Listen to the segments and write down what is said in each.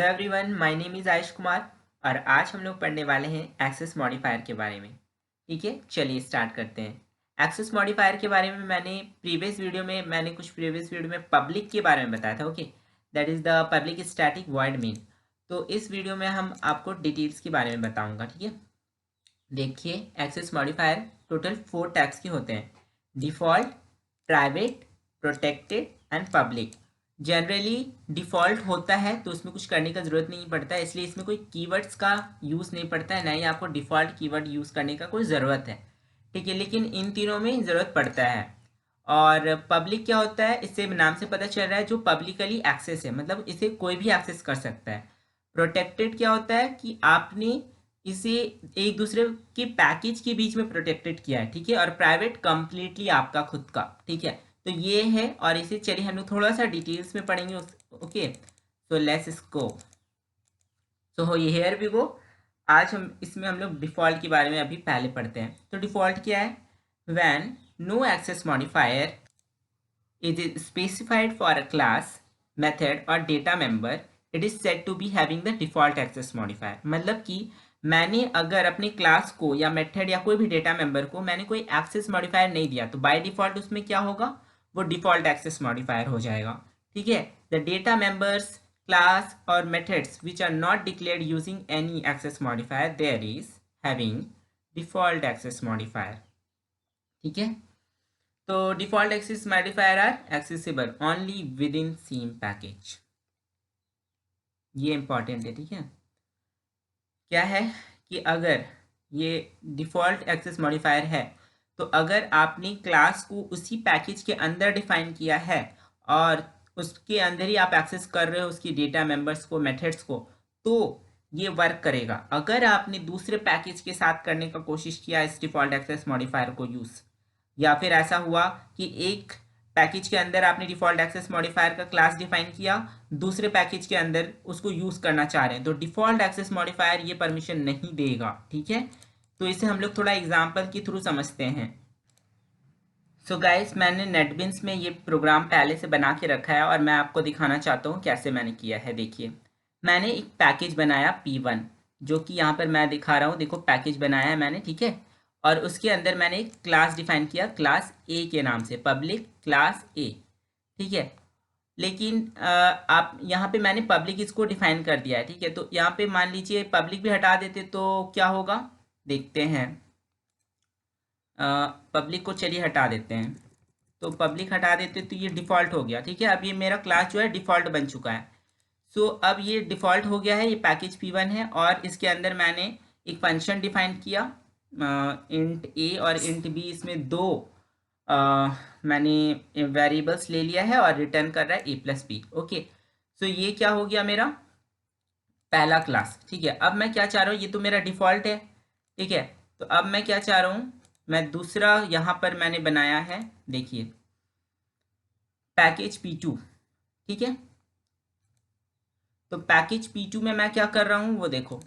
Everyone, my name is Ayush Kumar और आज हम लोग पढ़ने वाले हैं एक्सेस मॉडिफायर के बारे में। ठीक है, चलिए स्टार्ट करते हैं। एक्सेस मॉडिफायर के बारे में मैंने कुछ प्रीवियस वीडियो में पब्लिक के बारे में बताया था। Okay, that is the public static void main. तो इस वीडियो में हम आपको डिटेल्स के बारे में बताऊंगा। ठीक है, देखिए एक्सेस मॉडिफायर टोटल 4 टैग्स के होते हैं: default, private, protected and public. Generally default होता है तो उसमें कुछ करने का ज़रूरत नहीं पड़ता है, इसलिए इसमें कोई कीवर्ड्स का यूज़ नहीं पड़ता है, ना ही आपको डिफ़ॉल्ट कीवर्ड यूज़ करने का कोई ज़रूरत है। ठीक है, लेकिन इन तीनों में ज़रूरत पड़ता है। और पब्लिक क्या होता है, इससे नाम से पता चल रहा है जो पब्लिकली एक्सेस है, मतलब इसे कोई भी एक्सेस कर सकता है। प्रोटेक्टेड क्या होता है कि आपने इसे एक दूसरे के पैकेज के बीच में प्रोटेक्टेड किया है। ठीक है, और प्राइवेट कंप्लीटली आपका खुद का। ठीक है, तो ये है, और इसे चलिए हम लोग थोड़ा सा डिटेल्स में पढ़ेंगे। Okay, so let's go. So here we go. आज हम लोग डिफ़ॉल्ट के बारे में अभी पहले पढ़ते हैं। तो डिफ़ॉल्ट क्या है? When no access modifier is specified for a class, method और data member, it is said to be having the default access modifier. मतलब कि मैंने अगर अपने क्लास को या मेथड या कोई भी डेटा मेंबर को मैंने कोई एक्सेस मॉडिफायर नहीं दिया, तो बाय डिफ़ॉल्ट उसमें क्या होगा? वो डिफ़ॉल्ट एक्सेस मॉडिफायर हो जाएगा। ठीक है, the data members, class or methods which are not declared using any access modifier, there is having default access modifier. ठीक है, तो default access modifier are accessible only within same package. ये important है। ठीक है, क्या है कि अगर ये डिफ़ॉल्ट एक्सेस मॉडिफायर है तो अगर आपने क्लास को उसी पैकेज के अंदर डिफाइन किया है और उसके अंदर ही आप एक्सेस कर रहे हो उसकी डेटा मेंबर्स को, मेथड्स को, तो ये वर्क करेगा। अगर आपने दूसरे पैकेज के साथ करने का कोशिश किया इस डिफ़ॉल्ट एक्सेस मॉडिफायर को यूज़, या फिर ऐसा हुआ कि एक पैकेज के अंदर आपने डिफ़ॉल्ट एक्सेस मॉडिफायर का क्लास डिफाइन किया, दूसरे पैकेज के अंदर उसको यूज़ करना चाह रहे हैं, तो डिफ़ॉल्ट एक्सेस मॉडिफायर ये परमिशन नहीं देगा। ठीक है, तो इसे हम लोग थोड़ा एग्जांपल के थ्रू समझते हैं। सो गाइस, मैंने नेटबिन्स में ये प्रोग्राम पहले से बना के रखा है और मैं आपको दिखाना चाहता हूँ कैसे मैंने किया है। देखिए, मैंने एक पैकेज बनाया P1, जो कि यहाँ पर मैं दिखा रहा हूँ। देखो, पैकेज बनाया है मैंने। ठीक है, और उसके अंदर मैंने एक क्लास डिफाइन किया, क्लास ए के नाम से, पब्लिक क्लास ए। ठीक है, लेकिन आप यहाँ पे मैंने पब्लिक इसको डिफाइन कर दिया है। ठीक है, तो यहाँ पे मान लीजिए पब्लिक भी हटा देते तो क्या होगा, देखते हैं। पब्लिक को चलिए हटा देते हैं, तो पब्लिक हटा देते तो ये डिफ़ॉल्ट हो गया। ठीक है, अब ये मेरा क्लास जो है डिफ़ॉल्ट बन चुका है। सो अब ये डिफ़ॉल्ट हो गया है, ये पैकेज P1 है और इसके अंदर मैंने एक फंक्शन डिफाइन किया, इंट ए और इंट बी। इसमें दो मैंने वेरिएबल्स ले लिया है और रिटर्न कर रहा है a+b। ओके, सो ये क्या हो गया, मेरा पहला क्लास। ठीक है, अब मैं क्या चाह रहा हूँ, ये तो मेरा डिफ़ॉल्ट है। ठीक है, तो अब मैं क्या चाह रहा हूँ, मैं दूसरा यहाँ पर मैंने बनाया है, देखिए, पैकेज P2। ठीक है, तो पैकेज P2 में मैं क्या कर रहा हूँ वो देखो,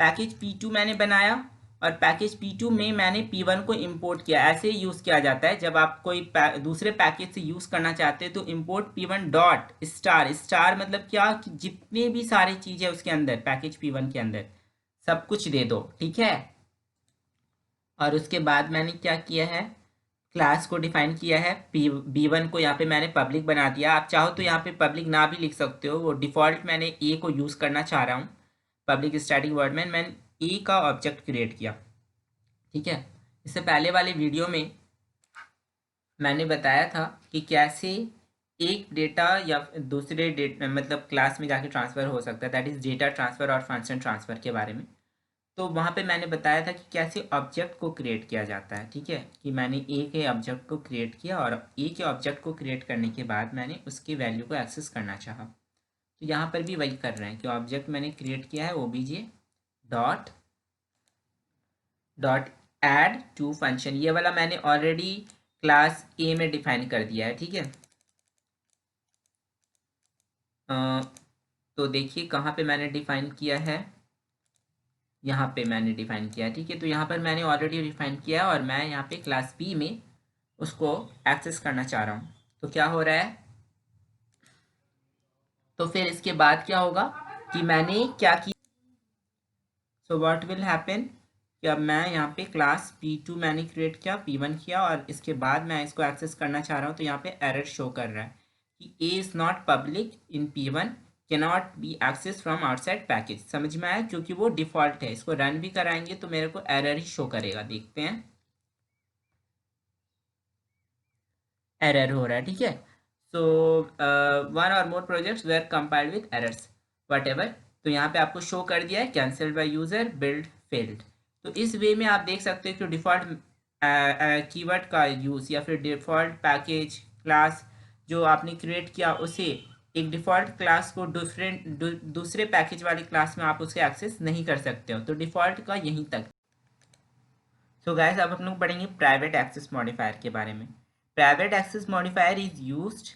पैकेज P2 मैंने बनाया और पैकेज P2 में मैंने P1 को इंपोर्ट किया। ऐसे ही यूज़ किया जाता है जब आप कोई दूसरे पैकेज से यूज़ करना चाहते हैं, तो import P1 dot star. Star मतलब क्या, कि जितने भी सारी चीज़ें उसके अंदर, पैकेज P1 के अंदर सब कुछ दे दो। ठीक है, और उसके बाद मैंने क्या किया है, क्लास को डिफाइन किया है। B1 को यहाँ पे मैंने पब्लिक बना दिया। आप चाहो तो यहाँ पे पब्लिक ना भी लिख सकते हो, वो डिफ़ॉल्ट मैंने ए को यूज़ करना चाह रहा हूँ। पब्लिक स्टैटिक वॉइड मेन, मैंने ए का ऑब्जेक्ट क्रिएट किया। ठीक है, इससे पहले वाले वीडियो में मैंने बताया था कि कैसे एक डेटा या दूसरे डेटा मतलब क्लास में जाके ट्रांसफ़र हो सकता है, दैट इज़ डेटा ट्रांसफ़र और फंक्शन ट्रांसफ़र के बारे में। तो वहाँ पे मैंने बताया था कि कैसे ऑब्जेक्ट को क्रिएट किया जाता है। ठीक है, कि मैंने ए के ऑब्जेक्ट को क्रिएट किया और ए के ऑब्जेक्ट को क्रिएट करने के बाद मैंने उसकी वैल्यू को एक्सेस करना चाहा। तो यहाँ पर भी वही कर रहे हैं कि ऑब्जेक्ट मैंने क्रिएट किया है obj dot dot add to function. ये वाला मैंने ऑलरेडी क्लास ए में डिफाइन कर दिया है। ठीक है, तो देखिए कहाँ पे मैंने डिफाइन किया है, यहाँ पे मैंने डिफाइन किया है। ठीक है, तो यहाँ पर मैंने ऑलरेडी डिफाइन किया है और मैं यहाँ पे क्लास बी में उसको एक्सेस करना चाह रहा हूँ। तो क्या हो रहा है, तो फिर इसके बाद क्या होगा, कि मैंने क्या किया। सो व्हाट विल हैपन कि अब मैं यहाँ पे क्लास P2 मैंने क्रिएट किया, P1 किया, और इसके बाद मैं इसको एक्सेस करना चाह रहा हूँ, तो यहाँ पे एरर शो कर रहा है कि A is not public in P1 cannot be access from outside package. समझ में आया? क्योंकि वो डिफ़ॉल्ट है। इसको रन भी कराएंगे तो मेरे को एरर ही शो करेगा। देखते हैं, एरर हो रहा है। ठीक है, so one or more projects were compiled with errors whatever. तो यहाँ पे आपको शो कर दिया है cancelled by user, build failed. तो इस वे में आप देख सकते हो कि डिफ़ॉल्ट कीवर्ड का यूज़ या फिर डिफ़ॉल्ट पैकेज क्लास जो आपने क्रिएट किया, उसे एक डिफ़ॉल्ट क्लास को दूसरे पैकेज वाली क्लास में आप उसे एक्सेस नहीं कर सकते हो। तो डिफ़ॉल्ट का यहीं तक। सो गाइस, अब हम लोग पढ़ेंगे प्राइवेट एक्सेस मॉडिफायर के बारे में। Private access modifier is used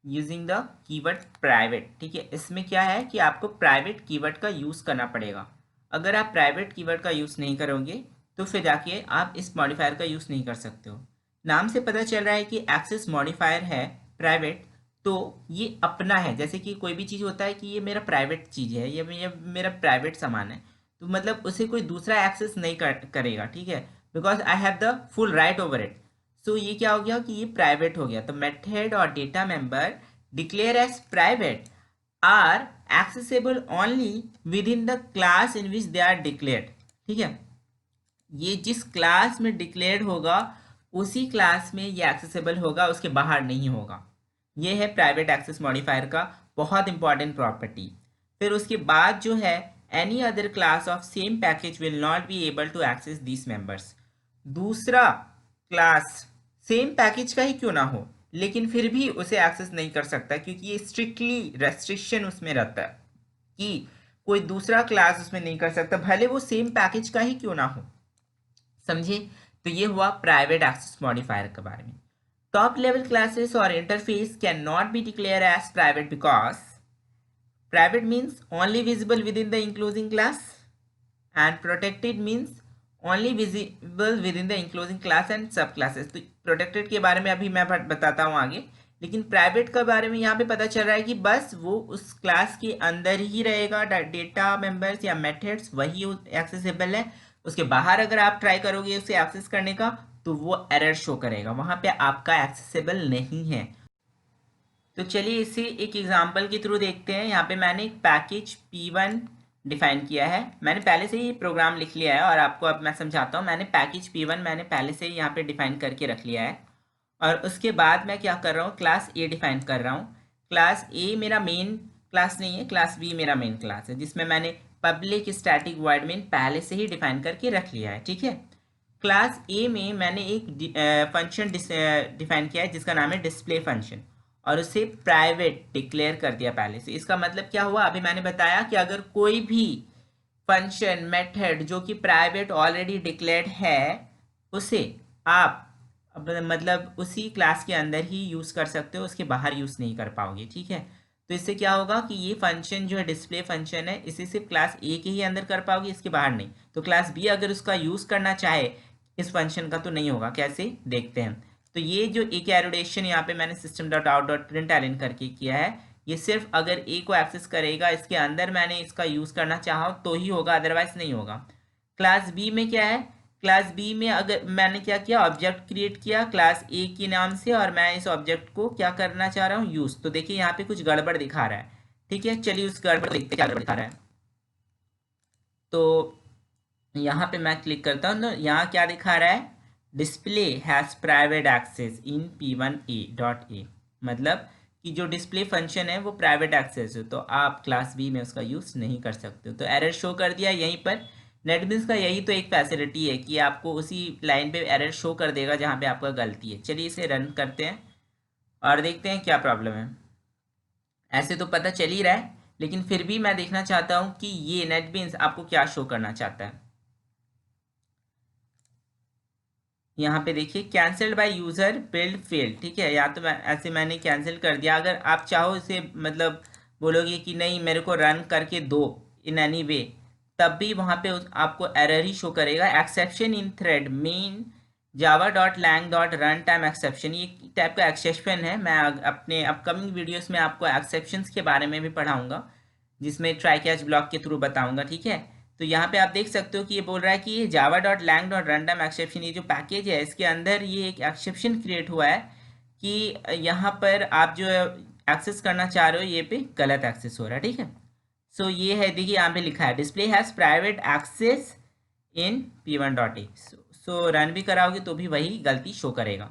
using the keyword private. ठीक है, इसमें क्या है कि आपको प्राइवेट कीवर्ड का यूज़ करना पड़ेगा। अगर आप प्राइवेट कीवर्ड का यूज़ नहीं करोगे तो फिर जाके आप इस मॉडिफायर का यूज़ नहीं कर सकते हो। नाम से पता चल रहा है कि एक्सेस मॉडिफायर है प्राइवेट, तो ये अपना है। जैसे कि कोई भी चीज़ होता है कि ये मेरा प्राइवेट चीज़ है, ये मेरा प्राइवेट सामान है, तो मतलब उसे कोई दूसरा एक्सेस नहीं करेगा। ठीक है, because I have the full right over it. So ये क्या हो गया कि ये प्राइवेट हो गया। तो मेथड और data member declare as private are accessible only within the class in which they are declared. ठीक है, ये जिस क्लास में डिक्लेयर्ड होगा उसी क्लास में ये एक्सेसिबल होगा, उसके बाहर नहीं होगा। ये है प्राइवेट एक्सेस मॉडिफायर का बहुत इंपॉर्टेंट प्रॉपर्टी। फिर उसके बाद जो है, any other class of same package will not be able to access this members. दूसरा क्लास सेम पैकेज का ही क्यों ना हो, लेकिन फिर भी उसे एक्सेस नहीं कर सकता, क्योंकि ये स्ट्रिक्टली रेस्ट्रिक्शन उसमें रहता है कि कोई दूसरा क्लास उसमें नहीं कर सकता, भले वो सेम पैकेज का ही क्यों ना हो। समझे? तो ये हुआ प्राइवेट एक्सेस मॉडिफायर के बारे में। टॉप लेवल क्लासेस और interface can not be declare as private because private means only visible within the enclosing class and protected means only visible within the enclosing class and sub classes. तो protected के बारे में अभी मैं बताता हूँ आगे, लेकिन प्राइवेट के बारे में यहाँ पे पता चल रहा है कि बस वो उस क्लास के अंदर ही रहेगा, डेटा मेंबर्स या मेथड्स वही एक्सेसिबल है। उसके बाहर अगर आप ट्राई करोगे उसे एक्सेस करने का तो वो एरर शो करेगा, वहाँ पे आपका एक्सेसिबल नहीं है। तो चलिए इसे एक एग्जांपल के थ्रू देखते हैं। यहाँ पे मैंने एक पैकेज P1 डिफाइन किया है। मैंने पहले से ही प्रोग्राम लिख लिया है और आपको अब मैं समझाता हूँ। मैंने पैकेज P1 मैंने पहले से ही यहाँ पे डिफाइन करके रख लिया है, और उसके बाद मैं क्या कर रहा हूँ, क्लास A डिफाइन कर रहा हूँ। क्लास A मेरा मेन क्लास नहीं है, क्लास B मेरा मेन क्लास है, जिसमें मैंने पब्लिक स्टैटिक वॉइड मेन पहले से ही डिफाइन करके रख लिया है। ठीक है, क्लास A में मैंने एक फंक्शन डिफाइन किया है जिसका नाम है डिस्प्ले फंक्शन, और उसे प्राइवेट डिक्लेयर कर दिया पहले से। इसका मतलब क्या हुआ, अभी मैंने बताया कि अगर कोई भी फंक्शन मेथड जो कि प्राइवेट ऑलरेडी डिक्लेयर्ड है, उसे आप मतलब उसी क्लास के अंदर ही यूज़ कर सकते हो, उसके बाहर यूज़ नहीं कर पाओगे। ठीक है, तो इससे क्या होगा कि ये फंक्शन जो है डिस्प्ले फंक्शन है, इसे सिर्फ क्लास ए के ही अंदर कर पाओगे, इसके बाहर नहीं। तो क्लास बी अगर उसका यूज़ करना चाहे इस फंक्शन का तो नहीं होगा। कैसे, देखते हैं। तो ये जो एक एरोडेशन यहाँ पे मैंने system dot out dot print करके किया है, ये सिर्फ अगर ए को एक्सेस करेगा, इसके अंदर मैंने इसका यूज़ करना चाहा तो ही होगा, अदरवाइज नहीं होगा। क्लास बी में क्या है, क्लास बी में अगर मैंने क्या किया, ऑब्जेक्ट क्रिएट किया क्लास ए के नाम से, और मैं इस ऑब्जेक्ट को क्या करना चाह रहा हूँ, यूज़। तो देखिए यहाँ पे कुछ गड़बड़ दिखा रहा है। ठीक है, चलिए उस गड़बड़ देखते क्या गड़बड़ दिखा रहा है। तो यहाँ पे मैं क्लिक करता हूँ, तो यहाँ क्या दिखा रहा है, display has private access in P1A.A, मतलब कि जो डिस्प्ले फंक्शन है वो प्राइवेट एक्सेस है, तो आप क्लास बी में उसका यूज़ नहीं कर सकते हो। तो एरर शो कर दिया यहीं पर। नेटबीन्स का यही तो एक फैसिलिटी है कि आपको उसी लाइन पे एरर शो कर देगा जहाँ पे आपका गलती है। चलिए इसे रन करते हैं और देखते हैं क्या प्रॉब्लम है। ऐसे तो पता चल ही रहा है, लेकिन फिर भी मैं देखना चाहता हूँ कि ये नेटबीन्स आपको क्या शो करना चाहता है। यहाँ पे देखिए cancelled by user build failed. ठीक है, या तो ऐसे मैंने कैंसिल कर दिया। अगर आप चाहो इसे मतलब बोलोगे कि नहीं मेरे को रन करके दो इन एनी वे, तब भी वहाँ पे आपको एरर ही शो करेगा। Exception in thread main java dot lang dot runtime exception, ये टाइप का एक्सेप्शन है। मैं अपने अपकमिंग वीडियोस में आपको एक्सेप्शंस के बारे में भी पढ़ाऊँगा, जिसमें ट्राई कैच ब्लॉक के थ्रू बताऊंगा, ठीक है। तो यहाँ पे आप देख सकते हो कि ये बोल रहा है कि ये java.lang.runtime एक्सेप्शन, ये जो पैकेज है इसके अंदर ये एक एक्सेप्शन क्रिएट हुआ है कि यहाँ पर आप जो एक्सेस करना चाह रहे हो ये पे गलत एक्सेस हो रहा है, ठीक है। सो ये है, देखिए यहाँ पे लिखा है display has private access in p1.a। So run भी कराओगे तो भी वही गलती शो करेगा।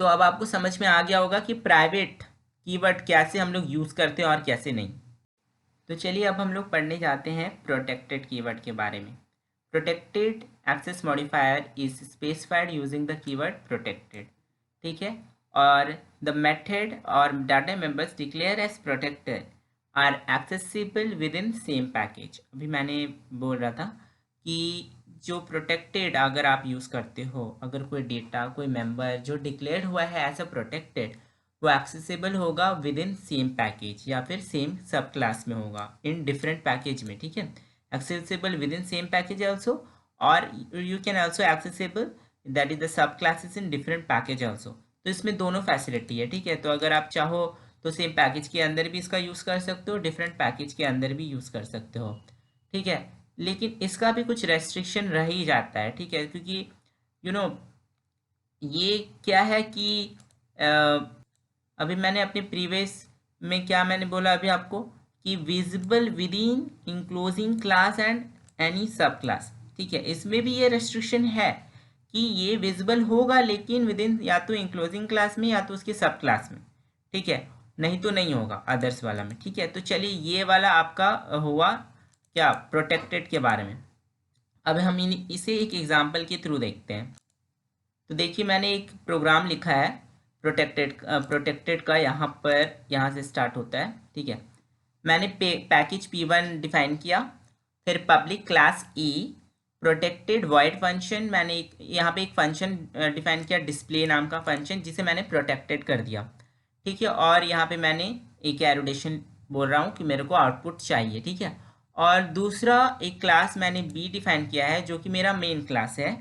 तो अब आपको समझ में आ गया होगा कि प्राइवेट कीवर्ड कैसे हम लोग यूज़ करते हैं और कैसे नहीं। तो चलिए अब हम लोग पढ़ने जाते हैं प्रोटेक्टेड कीवर्ड के बारे में। Protected access modifier is specified using the keyword protected, ठीक है। और द मेथड और data members declare as protected are accessible with in same package. अभी मैंने बोल रहा था कि जो प्रोटेक्टेड अगर आप यूज़ करते हो, अगर कोई डेटा कोई मेंबर जो डिक्लेयर हुआ है एज अ प्रोटेक्टेड, वो एक्सेसिबल होगा विद इन सेम पैकेज या फिर सेम सब क्लास में होगा इन डिफरेंट पैकेज में, ठीक है। Accessible with in same package also, और you can also accessible that is the sub classes in different package also. तो इसमें दोनों फैसिलिटी है, ठीक है। तो अगर आप चाहो तो सेम पैकेज के अंदर भी इसका यूज़ कर सकते हो, डिफरेंट पैकेज के अंदर भी यूज़ कर सकते हो, ठीक है। लेकिन इसका भी कुछ रेस्ट्रिक्शन रह ही जाता है, ठीक है, क्योंकि यू नो ये क्या है कि अभी मैंने अपने प्रीवियस में क्या मैंने बोला अभी आपको कि visible with in enclosing class and any सब क्लास, ठीक है। इसमें भी ये रेस्ट्रिक्शन है कि ये विजिबल होगा लेकिन विद इन या तो इंक्लोजिंग क्लास में या तो उसके सब क्लास में, ठीक है, नहीं तो नहीं होगा अदर्स वाला में, ठीक है। तो चलिए ये वाला आपका हुआ क्या प्रोटेक्टेड के बारे में। अब हम इसे एक एग्जाम्पल के थ्रू देखते हैं। तो देखिए मैंने एक प्रोग्राम लिखा है प्रोटेक्टेड का, यहाँ से स्टार्ट होता है, ठीक है। मैंने पैकेज p1 डिफाइन किया, फिर public class e protected void function, मैंने यहाँ पे एक फंक्शन डिफाइन किया डिस्प्ले नाम का फंक्शन, जिसे मैंने प्रोटेक्टेड कर दिया, ठीक है। और यहाँ पे मैंने एक एरोडेशन बोल रहा हूँ कि मेरे को आउटपुट चाहिए, ठीक है। और दूसरा एक क्लास मैंने b डिफाइन किया है जो कि मेरा मेन क्लास है,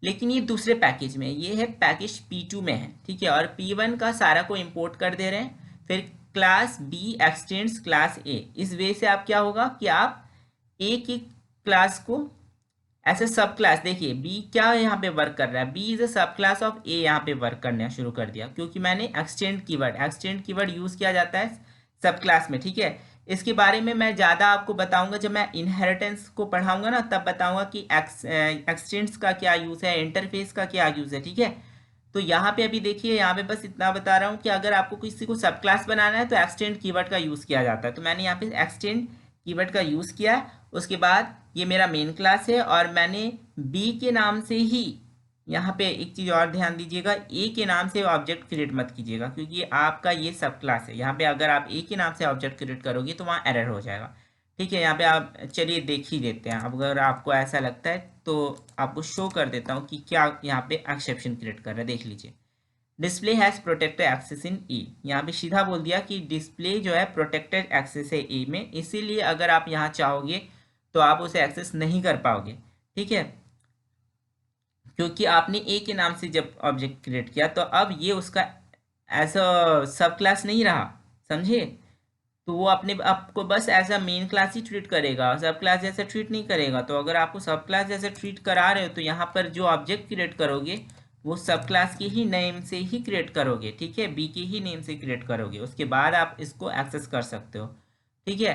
लेकिन ये दूसरे पैकेज में, ये है पैकेज p2 में है, ठीक है। और p1 का सारा को इंपोर्ट कर दे रहे हैं, फिर class b x tends class a। इस वे से आप क्या होगा कि आप एक ही क्लास को ऐसे सब क्लास, देखिए b क्या यहाँ पे वर्क कर रहा है, b इज अ सब क्लास ऑफ a, यहाँ पे वर्क करना शुरू कर दिया क्योंकि मैंने एक्सटेंड कीवर्ड यूज किया जाता है सब क्लास में, ठीक है। इसके बारे में मैं ज़्यादा आपको बताऊंगा जब मैं इनहेरिटेंस को पढ़ाऊंगा ना, तब बताऊंगा कि एक्सटेंड्स का क्या यूज़ है, इंटरफेस का क्या यूज़ है, ठीक है। तो यहाँ पे अभी देखिए, यहाँ पे बस इतना बता रहा हूँ कि अगर आपको किसी को सब क्लास बनाना है तो एक्सटेंड कीवर्ड का यूज़ किया जाता है। तो मैंने यहाँ पे एक्सटेंड कीवर्ड का यूज़ किया। उसके बाद ये मेरा मेन क्लास है और मैंने बी के नाम से ही, यहाँ पे एक चीज़ और ध्यान दीजिएगा, ए के नाम से ऑब्जेक्ट क्रिएट मत कीजिएगा क्योंकि आपका ये सब क्लास है। यहाँ पे अगर आप ए के नाम से ऑब्जेक्ट क्रिएट करोगे तो वहाँ एरर हो जाएगा, ठीक है। यहाँ पे आप चलिए देख ही देते हैं, अगर आपको ऐसा लगता है तो आपको शो कर देता हूँ कि क्या यहाँ पे एक्सेप्शन क्रिएट कर रहा है, देख लीजिए। डिस्प्ले हैज़ प्रोटेक्टेड एक्सेस इन ए, यहाँ पे सीधा बोल दिया कि डिस्प्ले जो है प्रोटेक्टेड एक्सेस है ए में, इसीलिए अगर आप यहाँ चाहोगे तो आप उसे एक्सेस नहीं कर पाओगे, ठीक है, क्योंकि आपने ए के नाम से जब ऑब्जेक्ट क्रिएट किया तो अब ये उसका एज अ सब क्लास नहीं रहा, समझे। तो वो अपने आपको बस एज अ मेन क्लास ही ट्रीट करेगा, सब क्लास जैसे ट्रीट नहीं करेगा। तो अगर आपको सब क्लास जैसे ट्रीट करा रहे हो तो यहाँ पर जो ऑब्जेक्ट क्रिएट करोगे वो सब क्लास के ही नेम से ही क्रिएट करोगे, ठीक है, बी के ही नेम से क्रिएट करोगे, उसके बाद आप इसको एक्सेस कर सकते हो, ठीक है।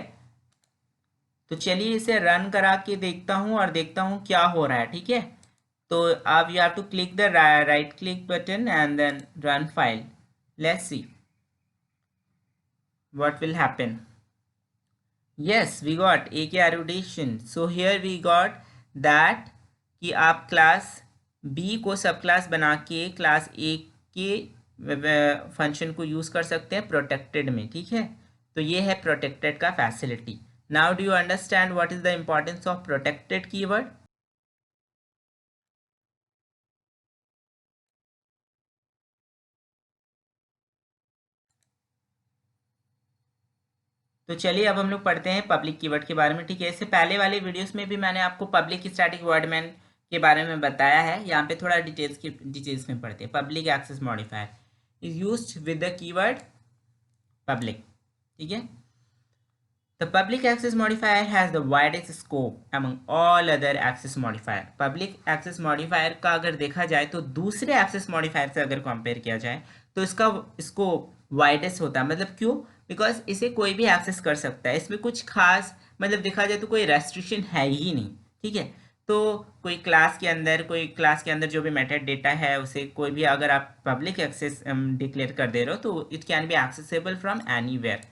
तो चलिए इसे रन करा के देखता हूँ और देखता हूँ क्या हो रहा है, ठीक है। तो आप you have to click the right click button and then run file, let's see what will happen. Yes, we got a के एरोडेशन। So here we got that कि आप क्लास b को सब क्लास बना के क्लास a के function को use कर सकते हैं प्रोटेक्टेड में, ठीक है। तो ये है प्रोटेक्टेड का facility. Now do you understand what is the importance of protected keyword. तो चलिए अब हम लोग पढ़ते हैं पब्लिक कीवर्ड के बारे में, ठीक है। इससे पहले वाले वीडियोस में भी मैंने आपको पब्लिक स्टैटिक वर्डमैन के बारे में बताया है। यहाँ पे थोड़ा डिटेल्स में पढ़ते हैं। Public access modifier is used with the keyword public, ठीक है। The public access modifier has the widest scope among all other access modifier. Public access modifier का अगर देखा जाए तो दूसरे access modifier से अगर कंपेयर किया जाए तो इसका स्कोप वाइडेस्ट होता है। मतलब क्यों? बिकॉज इसे कोई भी एक्सेस कर सकता है, इसमें कुछ खास मतलब देखा जाए तो कोई रेस्ट्रिक्शन है ही नहीं। ठीक है, तो कोई क्लास के अंदर जो भी मेथड डेटा है उसे कोई भी अगर आप पब्लिक एक्सेस डिक्लेयर कर दे रहे हो तो it can be accessible from anywhere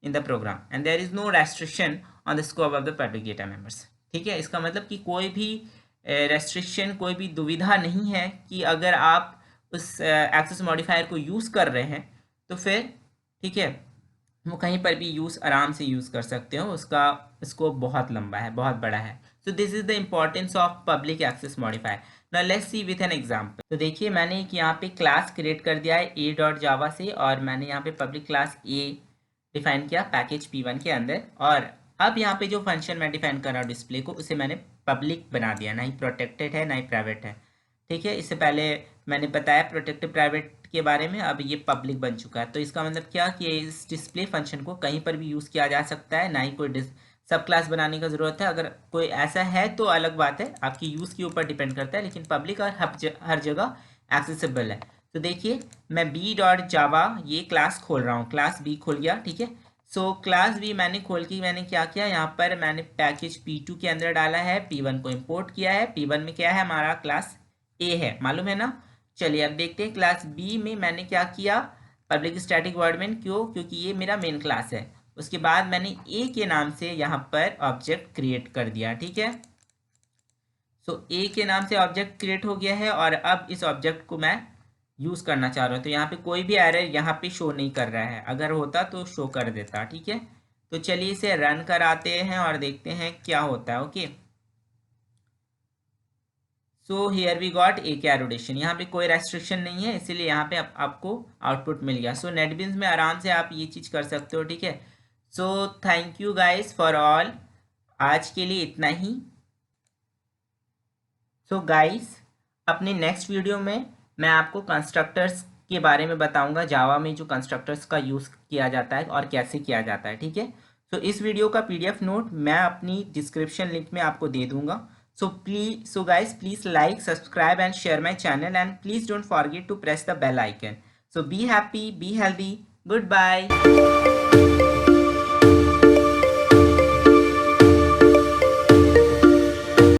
in the program and there is no restriction on the scope of the public data members। ठीक है, इसका मतलब कि कोई भी रेस्ट्रिक्शन, कोई भी दुविधा नहीं है कि अगर आप उस एक्सेस मॉडिफायर को यूज़ कर रहे हैं तो फिर ठीक है वो कहीं पर भी आराम से यूज़ कर सकते हो, उसका स्कोप बहुत लंबा है, बहुत बड़ा है। So this is the importance of public access modifier. Now let's see with an example. तो देखिए मैंने एक यहाँ पे क्लास क्रिएट कर दिया है a.java से और मैंने यहाँ पे पब्लिक क्लास a डिफाइन किया पैकेज p1 के अंदर, और अब यहाँ पे जो फंक्शन मैं डिफाइन कर रहा हूँ डिस्प्ले को उसे मैंने पब्लिक बना दिया, ना ही प्रोटेक्टेड है ना ही प्राइवेट है। ठीक है, इससे पहले मैंने बताया प्रोटेक्टेड प्राइवेट के बारे में, अब ये पब्लिक बन चुका है। तो इसका मतलब क्या कि इस डिस्प्ले फंक्शन को कहीं पर भी यूज़ किया जा सकता है, ना ही कोई सब क्लास बनाने का ज़रूरत है। अगर कोई ऐसा है तो अलग बात है, आपकी यूज़ के ऊपर डिपेंड करता है, लेकिन पब्लिक और हर जगह एक्सेसिबल है। तो देखिए मैं b.java ये क्लास खोल रहा हूँ, क्लास b खुल गया। ठीक है, सो क्लास b मैंने खोल के मैंने क्या किया, यहाँ पर मैंने पैकेज p2 के अंदर डाला है, p1 को इंपोर्ट किया है। p1 में क्या है, हमारा क्लास a है, मालूम है ना। चलिए अब देखते हैं क्लास b में मैंने क्या किया, पब्लिक स्टैटिक वर्ड मेन। क्यों? क्योंकि ये मेरा मेन क्लास है। उसके बाद मैंने a के नाम से यहाँ पर ऑब्जेक्ट क्रिएट कर दिया। ठीक है, सो a के नाम से ऑब्जेक्ट क्रिएट हो गया है और अब इस ऑब्जेक्ट को मैं यूज़ करना चाह रहा हूँ। तो यहाँ पे कोई भी एरर यहाँ पे शो नहीं कर रहा है, अगर होता तो शो कर देता। ठीक है, तो चलिए इसे रन कराते हैं और देखते हैं क्या होता है। Okay, so here we got a के एरोडेशन, यहाँ पे कोई रेस्ट्रिक्शन नहीं है, इसीलिए यहाँ पे आपको आउटपुट मिल गया। सो नेटबीन्स में आराम से आप ये चीज़ कर सकते हो। ठीक है, so thank you guys for all, आज के लिए इतना ही। सो गाइस अपने नेक्स्ट वीडियो में मैं आपको कंस्ट्रक्टर्स के बारे में बताऊंगा, जावा में जो कंस्ट्रक्टर्स का यूज़ किया जाता है और कैसे किया जाता है। ठीक है, तो इस वीडियो का PDF नोट मैं अपनी डिस्क्रिप्शन लिंक में आपको दे दूंगा। So guys, please like, subscribe and share my channel, and please don't forget to press the bell icon. So be happy, be healthy. Goodbye.